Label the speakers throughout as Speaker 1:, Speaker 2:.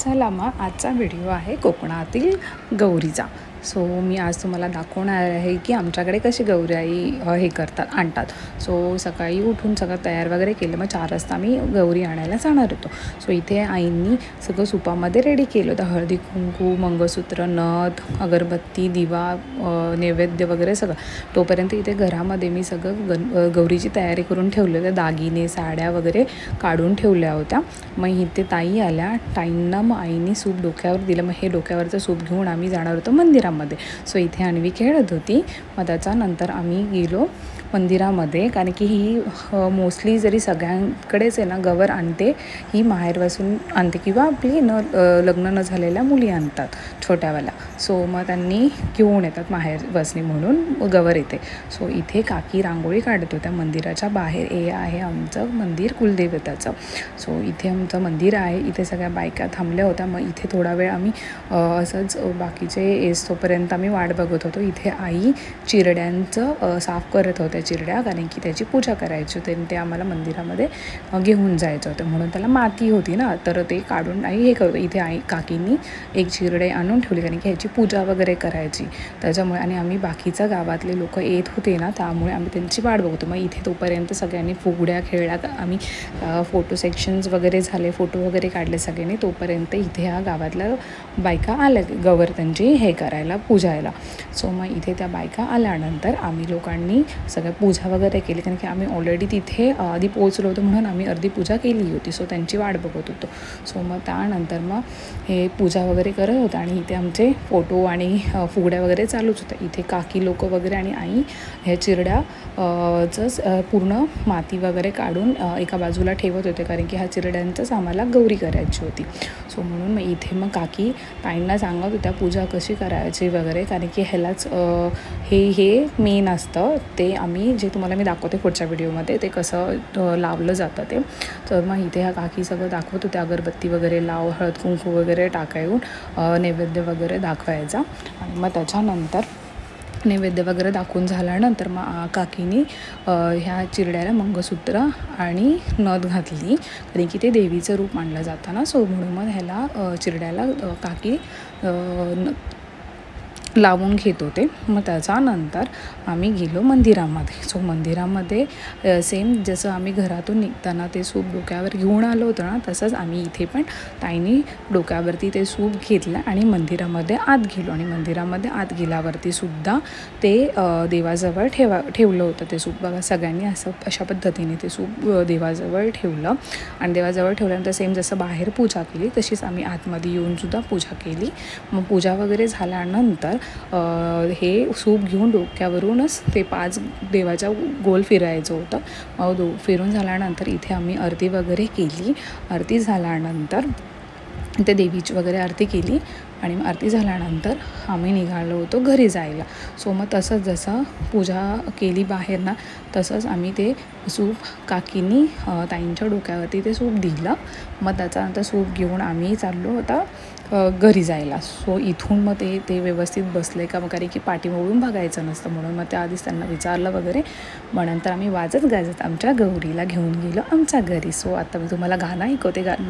Speaker 1: चला मग आजचा व्हिडिओ आहे कोकणातील गौरीचा. सो मी आज तुम्हाला दाखवणार आहे की आमच्याकडे कशी गौराई हे करतात आणतात. सो सकाळी उठून सगळं तयार वगैरे केलं. मग 4 वाजता मी गौरी आणायला जाणार होतो. सो इथे आईंनी सगळं सुपामध्ये रेडी केलं होतं. हळदी कुंकू, मंगळसूत्र, नथ, अगरबत्ती, दिवा, नैवेद्य वगैरे सगळं. तोपर्यंत इथे घरामध्ये मी सगळं गौरीची तयारी करून ठेवले होते. दागिने, साड्या वगैरे काढून ठेवल्या होत्या. मग इथे ताई आल्या. ताईंना मग आईने सूप डोक्यावर दिलं. मग हे डोक्यावरचं सूप घेऊन आम्ही जाणार होतो मंदिरामध्ये. सो इथे अन्वी खेळत होती. मग त्याच्यानंतर आम्ही गेलो मंदिरामध्ये, कारण की ही मोस्टली जरी सगळ्यांकडेच आहे ना गवर आणते, ही माहेरपासून आणते किंवा आपली लग्न न झालेल्या मुली आणतात छोट्यावाल्या. सो मग त्यांनी घेऊन येतात माहेरपासून म्हणून गवर येते. सो इथे काकी रांगोळी काढत होत्या मंदिराच्या बाहेर. हे आहे आमचं मंदिर कुलदेवताचं. सो इथे आमचं मंदिर आहे. इथे सगळ्या बायका थांबल्या होत्या. मग इथे थोडा वेळ आम्ही असंच बाकीचे येईस्तोपर्यंत आम्ही वाट बघत होतो. इथे आई चिरड्यांचं साफ करत होत्या चिरड्या, कारण की त्याची पूजा करायची होती. ते आम्हाला मंदिरामध्ये घेऊन जायचं होतं, म्हणून त्याला माती होती ना, तर ते काढून आई हे करतो. इथे आई काकींनी एक चिरडे आणून ठेवली, कारण की ह्याची पूजा वगैरे करायची त्याच्यामुळे. आणि आम्ही बाकीच्या गावातले लोक येत होते ना, त्यामुळे आम्ही त्यांची वाट बघतो. मग इथे तोपर्यंत सगळ्यांनी फुगड्या खेळल्या. आम्ही फोटो सेक्शन्स वगैरे झाले, फोटो वगैरे काढले सगळ्यांनी. तोपर्यंत इथे ह्या गावातल्या बायका आल्या गवर त्यांची हे करायला, पूजायला. सो मग इथे त्या बायका आल्यानंतर आम्ही लोकांनी सगळं पूजा वगैरे केली, कारण की आम्ही ऑलरेडी तिथे आधी पोहोचलो होतो, म्हणून आम्ही अर्धी पूजा केली होती. सो त्यांची वाट बघत होतो. सो मग त्यानंतर मग हे पूजा वगैरे करत होतं आणि इथे आमचे फोटो आणि फुगड्या वगैरे चालूच होत्या. इथे काकी लोक वगैरे आणि आई ह्या चिरड्याचं पूर्ण माती वगैरे काढून एका बाजूला ठेवत होते, कारण की ह्या चिरड्यांचंच आम्हाला गौरी करायची होती. सो म्हणून मग इथे मग काकी ताईंना सांगत होत्या पूजा कशी करायची वगैरे, कारण की ह्यालाच हे मेन असतं. ते आम्ही जे तुम्हाला मी दाखवते पुढच्या व्हिडिओमध्ये, ते कसं लावलं जातं ते. तर मग इथे ह्या काकी सगळं दाखवत होत्या. अगरबत्ती वगैरे लाव, हळद कुंकू वगैरे टाकावून नैवेद्य वगैरे दाखवायचा. आणि मग त्याच्यानंतर नैवेद्य वगैरे दाखवून झाल्यानंतर मग काकीनी ह्या चिरड्याला मंगळसूत्र आणि नथ घातली, कारण की ते देवीचं रूप मानलं जातं ना. सो म्हणून मग ह्याला चिरड्याला काकी लावून घेत होते. मग त्याच्यानंतर आम्ही गेलो मंदिरामध्ये. सो मंदिरामध्ये सेम जसं आम्ही घरातून निघताना ते सूप डोक्यावर घेऊन आलो होतो ना, तसंच आम्ही इथे पण ताईंनी डोक्यावरती ते सूप घेतलं आणि मंदिरामध्ये आत गेलो. आणि मंदिरामध्ये आत गेल्यावरती सुद्धा ते देवाजवळ ठेवलं होतं ते सूप. बघा, सगळ्यांनी अशा पद्धतीने ते सूप देवाजवळ ठेवलं. आणि देवाजवळ ठेवल्यानंतर सेम जसं बाहेर पूजा केली तशीच आम्ही आतमध्ये येऊनसुद्धा पूजा केली. मग पूजा वगैरे झाल्यानंतर हे सूप घेऊन डोक्यावरूनच ते 5 देवाच्या गोल फिरायचं होतं. मग फिरून झाल्यानंतर इथे आम्ही आरती वगैरे केली. आरती झाल्यानंतर ते देवीची वगैरे आरती केली आणि मग आरती झाल्यानंतर आम्ही निघालो होतो घरी जायला. सो मग तसंच जसं पूजा केली बाहेर ना, तसंच आम्ही ते सूप काकींनी ताईंच्या डोक्यावरती ते सूप दिलं. मग त्याच्यानंतर सूप घेऊन आम्ही चाललो होता घरी जायला. सो इथून मग ते व्यवस्थित बसले का, मग कारण की पाठीमागून बघायचं नसतं, म्हणून मग त्याआधीच त्यांना विचारलं वगैरे. मग नंतर आम्ही वाजत गाजत आमच्या गौरीला घेऊन गेलो आमच्या घरी. सो आता मी तुम्हाला गाणं ऐकवते.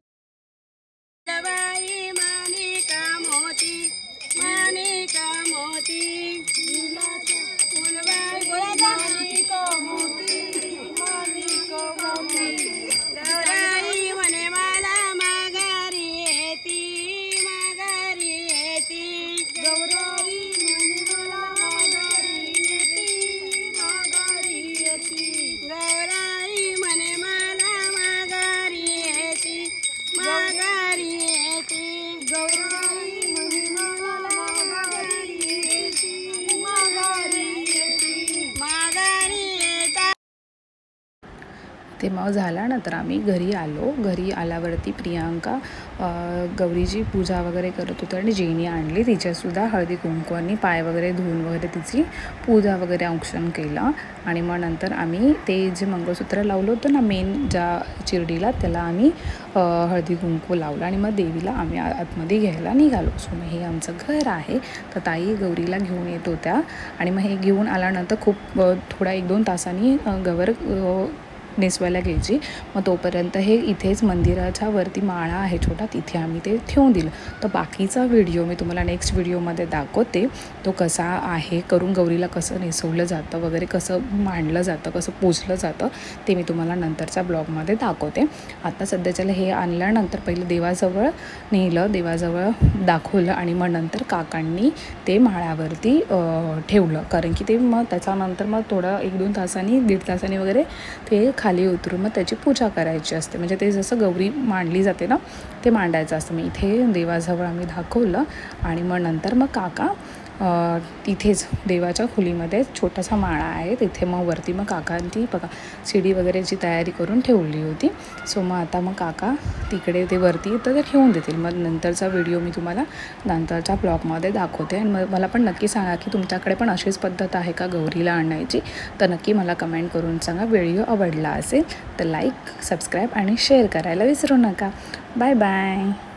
Speaker 1: ते मग झाल्यानंतर आम्ही घरी आलो. घरी आल्यावरती प्रियांका गौरीची पूजा वगैरे करत होती आणि जेनी आणली. तिच्यासुद्धा हळदी कुंकवानी पाय वगैरे धुवून वगैरे तिची पूजा वगैरे औक्षण केला. आणि मग नंतर आम्ही ते जे मंगळसूत्र लावलं होतं ना मेन ज्या चिरडीला, त्याला आम्ही हळदी कुंकू लावलं आणि मग देवीला आम्ही आतमध्ये घ्यायला निघालो. सो मग हे आमचं घर आहे. तर ताई गौरीला घेऊन येत होत्या आणि मग हे घेऊन आल्यानंतर खूप थोडा 1-2 तासांनी गवर नेसवायला घ्यायची. मग तोपर्यंत हे इथेच मंदिराच्या वरती माळा आहे छोटा, तिथे आम्ही ते ठेवून दिलं. तर बाकीचा व्हिडिओ मी तुम्हाला नेक्स्ट व्हिडिओमध्ये दाखवते, तो कसा आहे करून गौरीला कसं नेसवलं जातं वगैरे, कसं मांडलं जातं, कसं पोचलं जातं ते मी तुम्हाला नंतरच्या ब्लॉगमध्ये दाखवते. आता सध्याच्याला हे आणल्यानंतर पहिलं देवाजवळ नेलं, देवाजवळ दाखवलं आणि मग नंतर काकांनी ते माळ्यावरती ठेवलं. कारण की ते मग त्याच्यानंतर मग थोडं 1-2 तासांनी 1.5 तासांनी वगैरे ते खाली उतरून मग त्याची पूजा करायची असते. म्हणजे ते जसं गौरी मांडली जाते ना ते मांडायचं असतं. मग इथे देवाजवळ आम्ही दाखवलं आणि मग नंतर मग काका तिथेच देवाच्या खोलीमध्ये छोटासा माळा आहे तिथे मग वरती मग काकांची बघा शिडी वगैरेची तयारी करून ठेवली होती. सो मग आता मग काका तिकडे ते वरती तर ते ठेवून देतील. मग नंतरचा व्हिडिओ मी तुम्हाला नंतरच्या ब्लॉगमध्ये दाखवते. आणि मग मला पण नक्की सांगा की तुमच्याकडे पण अशीच पद्धत आहे का गौरीला आणायची, तर नक्की मला कमेंट करून सांगा. व्हिडिओ आवडला असेल तर लाईक, सबस्क्राईब आणि शेअर करायला विसरू नका. Bye bye.